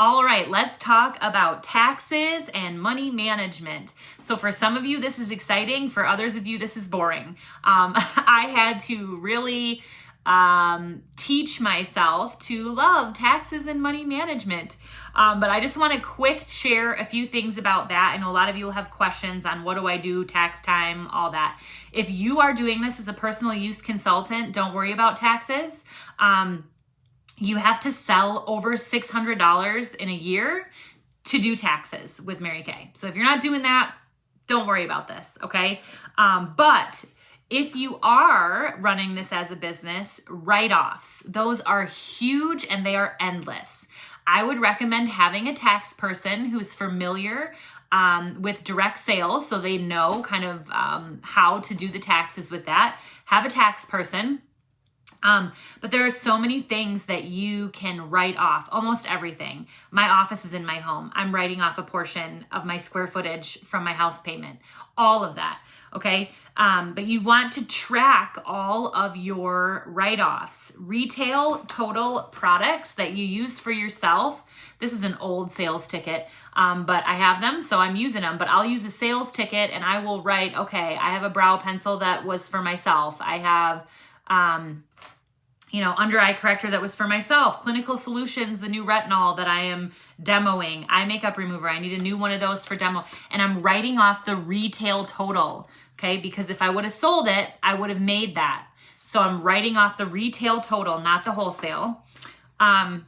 All right, let's talk about taxes and money management. So for some of you, this is exciting. For others of you, this is boring. I had to really teach myself to love taxes and money management. But I just want to quick share a few things about that. I know a lot of you will have questions on what do I do, tax time, all that. If you are doing this as a personal use consultant, don't worry about taxes. You have to sell over $600 in a year to do taxes with Mary Kay. So if you're not doing that, don't worry about this, okay? But if you are running this as a business, write-offs, those are huge and they are endless. I would recommend having a tax person who's familiar with direct sales so they know kind of how to do the taxes with that. Have a tax person. But there are so many things that you can write off, almost everything. My office is in my home. I'm writing off a portion of my square footage from my house payment, all of that. Okay. But you want to track all of your write-offs, retail total products that you use for yourself. This is an old sales ticket, but I have them, so I'm using them. But I'll use a sales ticket and I will write, okay, I have a brow pencil that was for myself. I have, under eye corrector that was for myself, Clinical Solutions, the new retinol that I am demoing, eye makeup remover, I need a new one of those for demo. And I'm writing off the retail total, okay? Because if I would have sold it, I would have made that. So I'm writing off the retail total, not the wholesale. And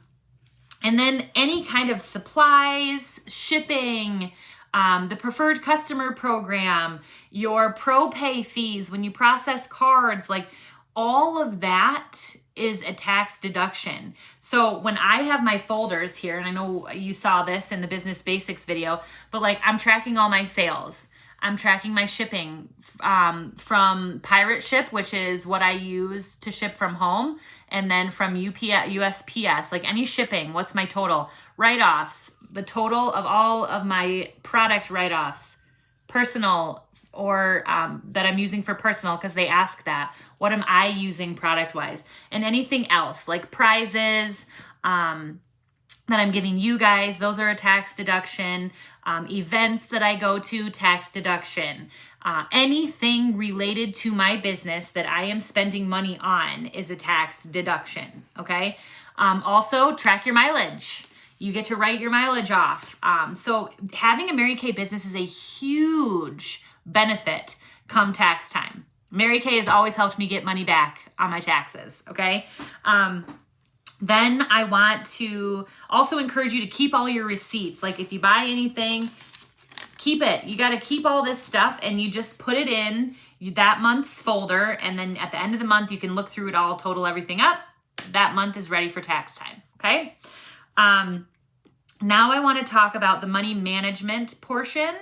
then any kind of supplies, shipping, the preferred customer program, your pro pay fees when you process cards, like all of that is a tax deduction. So when I have my folders here, and I know you saw this in the Business Basics video, but like I'm tracking all my sales. I'm tracking my shipping from Pirate Ship, which is what I use to ship from home, and then from USPS, like any shipping, what's my total? Write-offs, the total of all of my product write-offs, personal or that I'm using for personal because they ask that. What am I using product-wise? And anything else like prizes that I'm giving you guys, those are a tax deduction. Events that I go to, tax deduction. Anything related to my business that I am spending money on is a tax deduction, okay? Also, track your mileage. You get to write your mileage off. So having a Mary Kay business is a huge benefit come tax time. Mary Kay has always helped me get money back on my taxes, okay? Then I want to also encourage you to keep all your receipts. Like if you buy anything, keep it. You got to keep all this stuff and you just put it in that month's folder. And then at the end of the month, you can look through it all, total everything up. That month is ready for tax time, okay? Now I want to talk about the money management portion.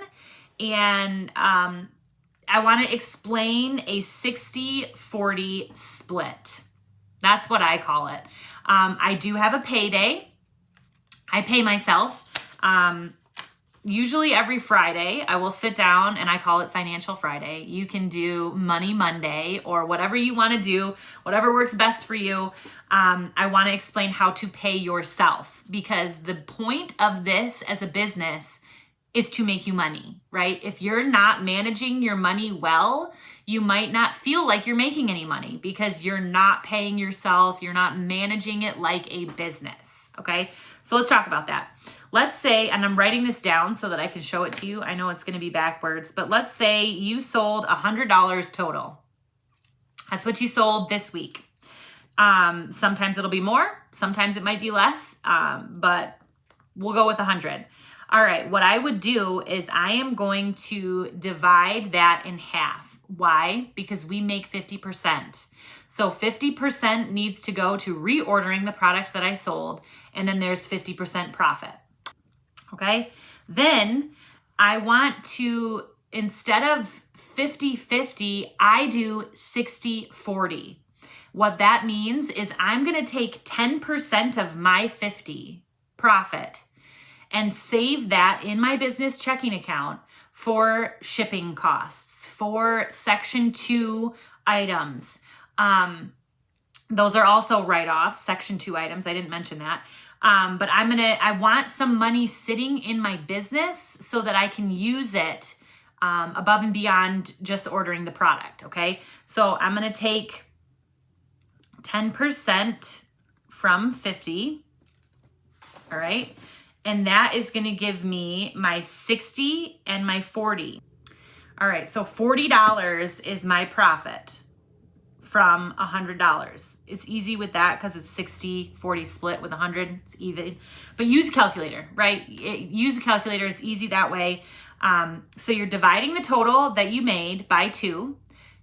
And I want to explain a 60-40 split. That's what I call it. I do have a payday. I pay myself. Usually every Friday, I will sit down and I call it Financial Friday. You can do Money Monday or whatever you want to do, whatever works best for you. I want to explain how to pay yourself because the point of this as a business is to make you money, right? If you're not managing your money well, you might not feel like you're making any money because you're not paying yourself, you're not managing it like a business, okay? So let's talk about that. Let's say, and I'm writing this down so that I can show it to you. I know it's gonna be backwards, but let's say you sold $100 total. That's what you sold this week. Sometimes it'll be more, sometimes it might be less, but we'll go with 100. All right, what I would do is I am going to divide that in half. Why? Because we make 50%. So 50% needs to go to reordering the product that I sold, and then there's 50% profit. Okay? Then I want to, instead of 50-50, I do 60-40. What that means is I'm going to take 10% of my 50 profit and save that in my business checking account for shipping costs, for Section 2 items. Those are also write-offs, Section 2 items. I didn't mention that. But I want some money sitting in my business so that I can use it above and beyond just ordering the product, okay? So I'm gonna take 10% from 50, all right? And that is gonna give me my 60 and my 40. All right, so $40 is my profit from $100. It's easy with that because it's 60-40 split with 100, it's even. But use a calculator, right? Use a calculator, it's easy that way. So you're dividing the total that you made by 2.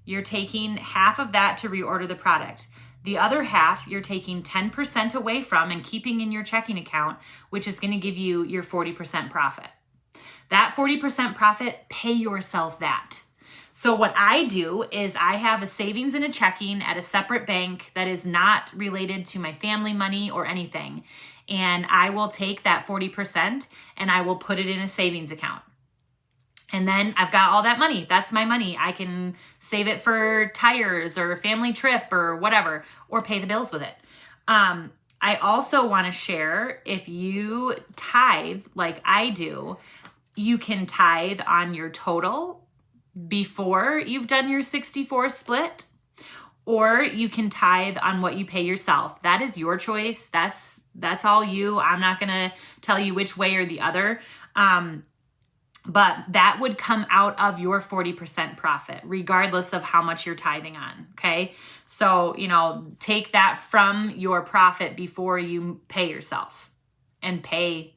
You're taking half of that to reorder the product. The other half, you're taking 10% away from and keeping in your checking account, which is gonna give you your 40% profit. That 40% profit, pay yourself that. So what I do is I have a savings and a checking at a separate bank that is not related to my family money or anything. And I will take that 40% and I will put it in a savings account. And then I've got all that money. That's my money. I can save it for tires or a family trip or whatever, or pay the bills with it. I also want to share, if you tithe like I do, you can tithe on your total before you've done your 64 split, or you can tithe on what you pay yourself. That is your choice. That's all you. I'm not going to tell you which way or the other. But that would come out of your 40% profit, regardless of how much you're tithing on, okay? So, take that from your profit before you pay yourself and pay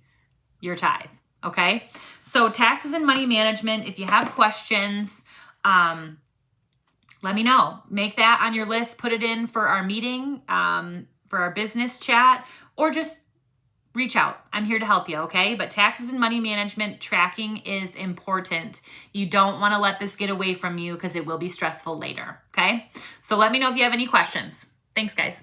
your tithe, okay? So taxes and money management, if you have questions, let me know. Make that on your list, put it in for our meeting, for our business chat, or just reach out. I'm here to help you, okay? But taxes and money management tracking is important. You don't want to let this get away from you because it will be stressful later, okay? So let me know if you have any questions. Thanks, guys.